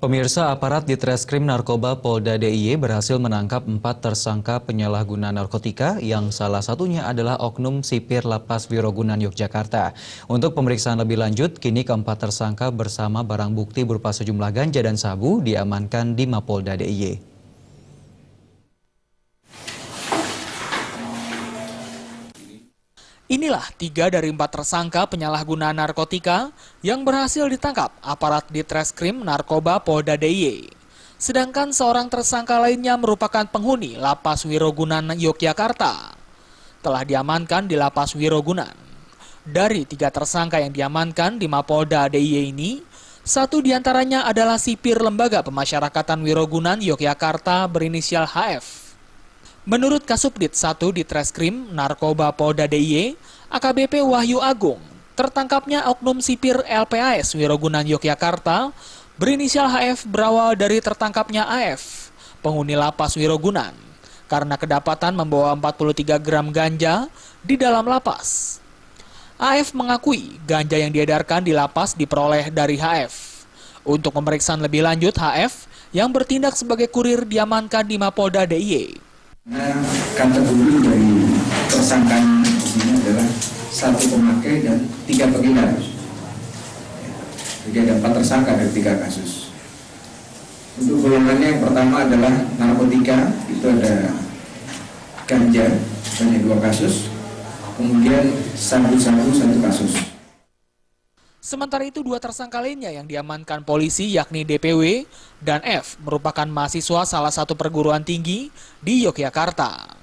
Pemirsa, aparat di Treskrim Narkoba Polda DIY berhasil menangkap 4 tersangka penyalahguna narkotika yang salah satunya adalah oknum sipir Lapas Wirogunan Yogyakarta. Untuk pemeriksaan lebih lanjut, kini keempat tersangka bersama barang bukti berupa sejumlah ganja dan sabu diamankan di Mapolda DIY. Inilah 3 dari 4 tersangka penyalahguna narkotika yang berhasil ditangkap aparat di Treskrim Narkoba Polda DIY. Sedangkan seorang tersangka lainnya merupakan penghuni Lapas Wirogunan Yogyakarta. Telah diamankan di Lapas Wirogunan. Dari 3 tersangka yang diamankan di Mapolda DIY ini, 1 diantaranya adalah sipir Lembaga Pemasyarakatan Wirogunan Yogyakarta berinisial HF. Menurut Kasubdit 1 di Treskrim Narkoba Polda DIY, AKBP Wahyu Agung, tertangkapnya oknum sipir LPAS Wirogunan Yogyakarta berinisial HF berawal dari tertangkapnya AF, penghuni Lapas Wirogunan, karena kedapatan membawa 43 gram ganja di dalam lapas. AF mengakui ganja yang diedarkan di lapas diperoleh dari HF. Untuk pemeriksaan lebih lanjut, HF yang bertindak sebagai kurir diamankan di Mapolda DIY. Kategori dari tersangkanya ini adalah 1 pemakai dan 3 pengedar. Jadi ada 4 tersangka dari 3 kasus. Untuk golongannya yang pertama adalah narkotika, itu ada ganja banyak 2 kasus, kemudian sabu-sabu 1 kasus. Sementara itu 2 tersangka lainnya yang diamankan polisi yakni DPW dan F merupakan mahasiswa salah satu perguruan tinggi di Yogyakarta.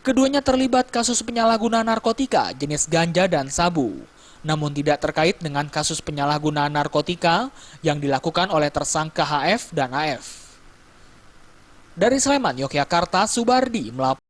Keduanya terlibat kasus penyalahgunaan narkotika jenis ganja dan sabu, namun tidak terkait dengan kasus penyalahgunaan narkotika yang dilakukan oleh tersangka HF dan AF. Dari Sleman, Yogyakarta, Subardi melaporkan.